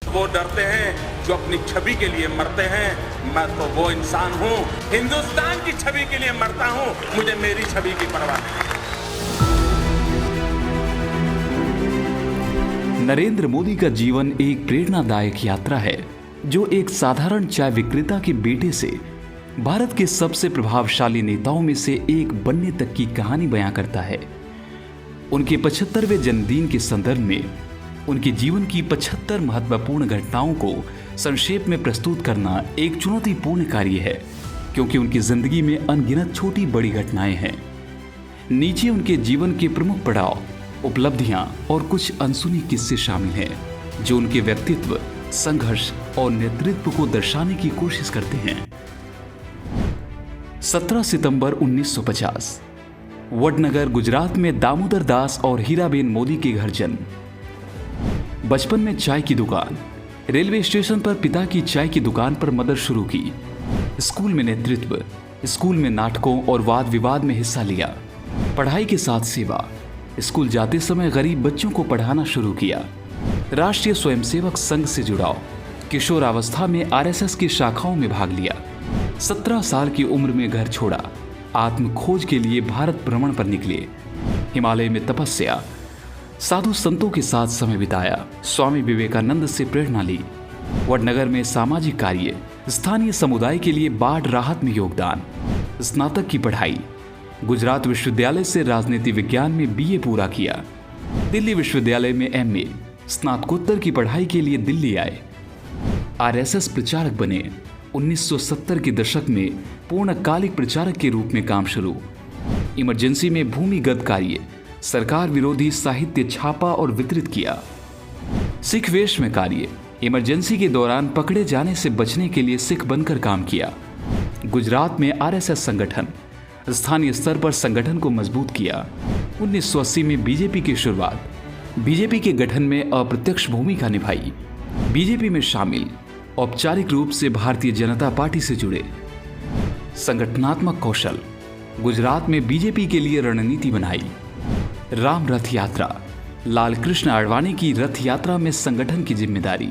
वो डरते हैं जो अपनी छवि के लिए मरते हैं। मैं तो वो इंसान हूं, हिंदुस्तान की छवि के लिए मरता हूं, मुझे मेरी छवि की परवाह नहीं। नरेंद्र मोदी का जीवन एक प्रेरणादायक यात्रा है जो एक साधारण चाय विक्रेता के बेटे से भारत के सबसे प्रभावशाली नेताओं में से एक बनने तक की कहानी बयां करता है। उनके 75वें जन्मदिन के संदर्भ में उनके जीवन की 75 महत्वपूर्ण घटनाओं को संक्षेप में प्रस्तुत करना एक चुनौतीपूर्ण कार्य है, क्योंकि उनकी जिंदगी में अनगिनत छोटी बड़ी घटनाएं हैं। नीचे उनके जीवन के प्रमुख पड़ाव, उपलब्धियां और कुछ अनसुनी किस्से शामिल हैं जो उनके व्यक्तित्व, संघर्ष और नेतृत्व को दर्शाने की कोशिश करते हैं। 17 सितंबर 1950 वडनगर, गुजरात में दामोदर दास और हीराबेन मोदी के घर जन्म। बचपन में चाय की दुकान, रेलवे स्टेशन पर पिता की चाय की दुकान पर मदद शुरू की। स्कूल में नेतृत्व, स्कूल में नाटकों और वाद विवाद में हिस्सा लिया। पढ़ाई के साथ सेवा, स्कूल जाते समय गरीब बच्चों को पढ़ाना शुरू किया। राष्ट्रीय स्वयंसेवक संघ से जुड़ाव, किशोरावस्था में आरएसएस की शाखाओं में भाग लिया। 17 साल की उम्र में घर छोड़ा, आत्म खोज के लिए भारत भ्रमण पर निकले। हिमालय में तपस्या, साधु संतों के साथ समय बिताया। स्वामी विवेकानंद से प्रेरणा ली। वडनगर में सामाजिक कार्य, स्थानीय समुदाय के लिए बाढ़ राहत में योगदान। स्नातक की पढ़ाई, गुजरात विश्वविद्यालय से राजनीति विज्ञान में बीए पूरा किया। दिल्ली विश्वविद्यालय में एमए, स्नातकोत्तर की पढ़ाई के लिए दिल्ली आए। आरएसएस प्रचारक बने। 1970 के दशक में पूर्णकालिक प्रचारक के रूप में काम शुरू। इमरजेंसी में भूमिगत कार्य, सरकार विरोधी साहित्य छापा और वितरित किया। सिख वेश में कार्य, इमरजेंसी के दौरान पकड़े जाने से बचने के लिए सिख बनकर काम किया। गुजरात में आरएसएस संगठन, स्थानीय स्तर पर संगठन को मजबूत किया। 1980 में बीजेपी की शुरुआत, बीजेपी के गठन में अप्रत्यक्ष भूमिका निभाई। बीजेपी में शामिल, औपचारिक रूप से भारतीय जनता पार्टी से जुड़े। संगठनात्मक कौशल, गुजरात में बीजेपी के लिए रणनीति बनाई। राम रथ यात्रा, लाल कृष्ण आडवाणी की रथ यात्रा में संगठन की जिम्मेदारी।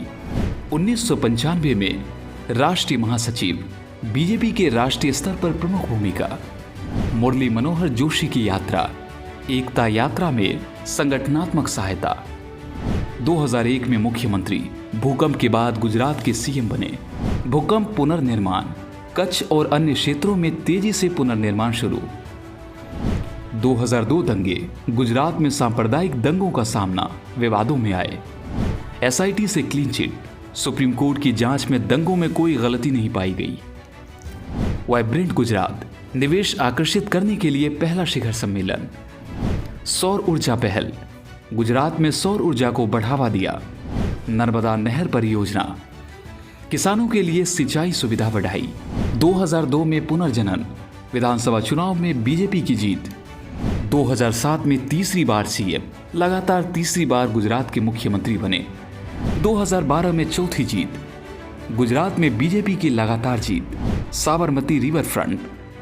1995 में राष्ट्रीय महासचिव, बीजेपी के राष्ट्रीय स्तर पर प्रमुख भूमिका। मुरली मनोहर जोशी की यात्रा, एकता यात्रा में संगठनात्मक सहायता। 2001 में मुख्यमंत्री, भूकंप के बाद गुजरात के सीएम बने। भूकंप पुनर्निर्माण, कच्छ और अन्य क्षेत्रों में तेजी से पुनर्निर्माण शुरू। 2002 दंगे, गुजरात में सांप्रदायिक दंगों का सामना, विवादों में आए। एसआईटी से क्लीन चिट, सुप्रीम कोर्ट की जांच में दंगों में कोई गलती नहीं पाई गई। वाइब्रेंट गुजरात, निवेश आकर्षित करने के लिए पहला शिखर सम्मेलन। सौर ऊर्जा पहल, गुजरात में सौर ऊर्जा को बढ़ावा दिया। नर्मदा नहर परियोजना, किसानों के लिए सिंचाई सुविधा बढ़ाई। 2002 में पुनर्जनन, विधानसभा चुनाव में बीजेपी की जीत। 2007 में तीसरी बार सीएम, लगातार तीसरी बार गुजरात के मुख्यमंत्री बने। 2012 में चौथी जीत, गुजरात में बीजेपी की लगातार जीत। साबरमती रिवर फ्रंट,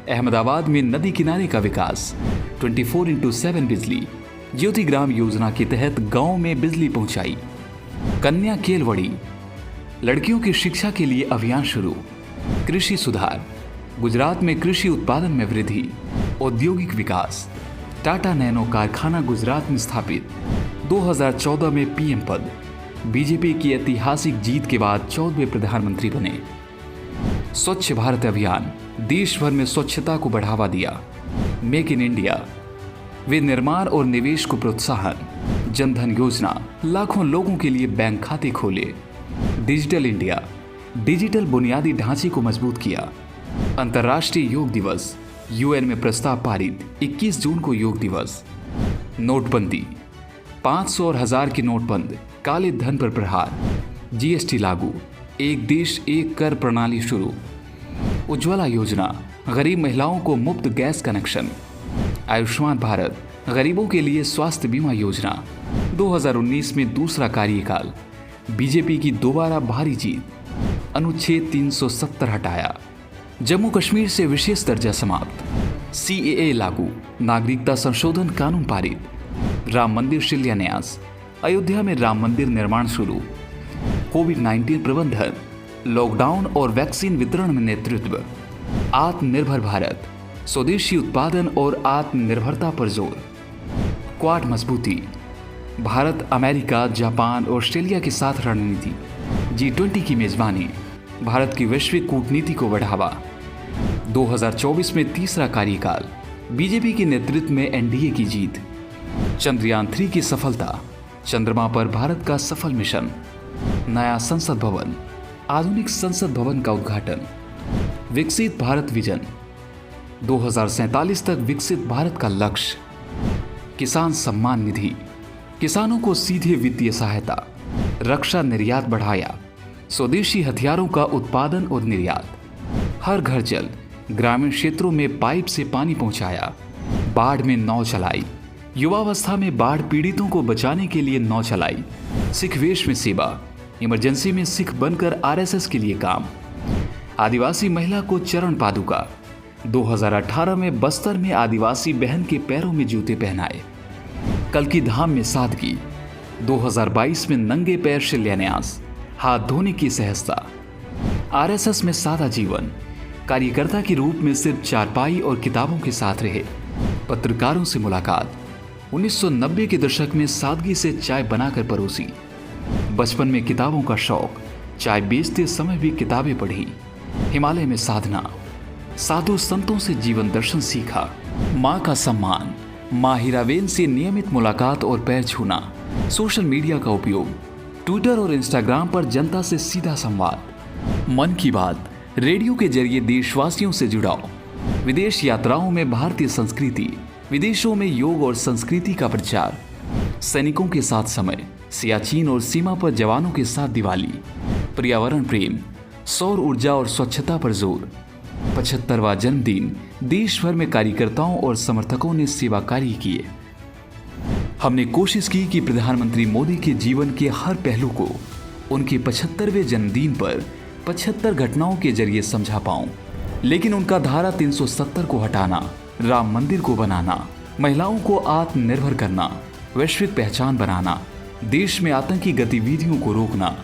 अहमदाबाद में नदी किनारे का विकास। 24x7 बिजली, ज्योति ग्राम योजना के तहत गांव में बिजली पहुंचाई। कन्या केलवड़ी, लड़कियों की शिक्षा के लिए अभियान शुरू। कृषि सुधार, गुजरात में कृषि उत्पादन में वृद्धि। औद्योगिक विकास, टाटा नैनो कारखाना गुजरात में स्थापित। 2014 में पीएम पद, बीजेपी की ऐतिहासिक जीत के बाद 14वें प्रधानमंत्री बने। स्वच्छ भारत अभियान, देश भर में स्वच्छता को बढ़ावा दिया। मेक इन इंडिया, विनिर्माण और निवेश को प्रोत्साहन। जनधन योजना, लाखों लोगों के लिए बैंक खाते खोले। डिजिटल इंडिया, डिजिटल बुनियादी ढांचे को मजबूत किया। अंतर्राष्ट्रीय योग दिवस, यूएन में प्रस्ताव पारित। 21 जून को योग दिवस। नोटबंदी, 500 और 1000 के नोट बंद। काले धन पर प्रहार। जीएसटी लागू, एक देश एक कर प्रणाली शुरू। उज्ज्वला योजना, गरीब महिलाओं को मुफ्त गैस कनेक्शन। आयुष्मान भारत, गरीबों के लिए स्वास्थ्य बीमा योजना। 2019 में दूसरा कार्यकाल, बीजेपी की दोबारा भारी जीत। अनुच्छेद 370 हटाया। जम्मू कश्मीर से विशेष दर्जा समाप्त। सीएए लागू, नागरिकता संशोधन कानून पारित। राम मंदिर शिलान्यास, अयोध्या में राम मंदिर निर्माण शुरू। कोविड-19 प्रबंधन, लॉकडाउन और वैक्सीन वितरण में नेतृत्व, आत्मनिर्भर भारत, स्वदेशी उत्पादन और आत्मनिर्भरता पर जोर, क्वाड मजबूती, भारत, अमेरिका, जापान, ऑस्ट्रेलिया के साथ रणनीति, G20 की मेजबानी, भारत की वैश्विक कूटनीति को बढ़ावा, 2024 में तीसरा कार्यकाल, बीजेपी के नेतृत्व में एनडीए की जीत, चंद्रयान 3 की सफलता, चंद्रमा पर भारत का सफल मिशन, नया संसद भवन, आधुनिक संसद भवन का उद्घाटन, विकसित भारत विजन, 2047 तक विकसित भारत का लक्ष्य, किसान सम्मान निधि, किसानों को सीधे वित्तीय सहायता, रक्षा निर्यात बढ़ाया, स्वदेशी हथियारों का उत्पादन और निर्यात, हर घर जल, ग्रामीण क्षेत्रों में पाइप से पानी पहुंचाया, बाढ़ में नाव चलाई, युवावस्था में बाढ़ पीड़ितों को बचाने के लिए नाव चलाई, सिख वेश में सेवा, इमरजेंसी में सिख बनकर आरएसएस के लिए काम, आदिवासी महिला को चरण पादुका, 2018 में बस्तर में आदिवासी बहन के पैरों में जूते पहनाए, कल्की धाम में सादगी, 2022 में नंगे पैर शिलान्यास, हाथ धोने की सहजता, आरएसएस में सादा जीवन, कार्यकर्ता के रूप में सिर्फ चारपाई और किताबों के साथ रहे, पत्रकारों से मुलाकात, 1990 के दशक में सादगी से चाय बनाकर परोसी, बचपन में किताबों का शौक, चाय बेचते समय भी किताबें पढ़ी, हिमालय में साधना, साधु संतों से जीवन दर्शन सीखा, माँ का सम्मान, माँ हीराबेन से नियमित मुलाकात और पैर छूना, सोशल मीडिया का उपयोग, ट्विटर और इंस्टाग्राम पर जनता से सीधा संवाद, मन की बात, रेडियो के जरिए देशवासियों से जुड़ाव, विदेश यात्राओं में भारतीय संस्कृति, विदेशों में योग और संस्कृति का प्रचार, सैनिकों के साथ समय, सियाचिन और सीमा पर जवानों के साथ दिवाली, पर्यावरण प्रेम, सौर ऊर्जा और स्वच्छता पर जोर, 75वां जन्मदिन, देश भर में कार्यकर्ताओं और समर्थकों ने सेवा कार्य किए। हमने कोशिश की कि प्रधानमंत्री मोदी के जीवन के हर पहलू को उनके 75वें जन्मदिन पर 75 घटनाओं के जरिए समझा पाऊं, लेकिन उनका धारा 370 को हटाना, राम मंदिर को बनाना, महिलाओं को आत्मनिर्भर करना, वैश्विक पहचान बनाना, देश में आतंकी गतिविधियों को रोकना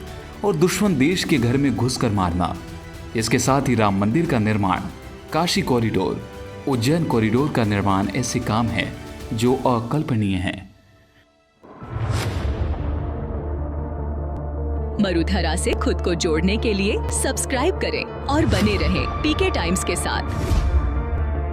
और दुश्मन देश के घर में घुसकर मारना, इसके साथ ही राम मंदिर का निर्माण, काशी कॉरिडोर, उज्जैन कॉरिडोर का निर्माण ऐसे काम हैं जो अकल्पनीय हैं। मरुधरा से खुद को जोड़ने के लिए सब्सक्राइब करें और बने रहें पीके टाइम्स के साथ।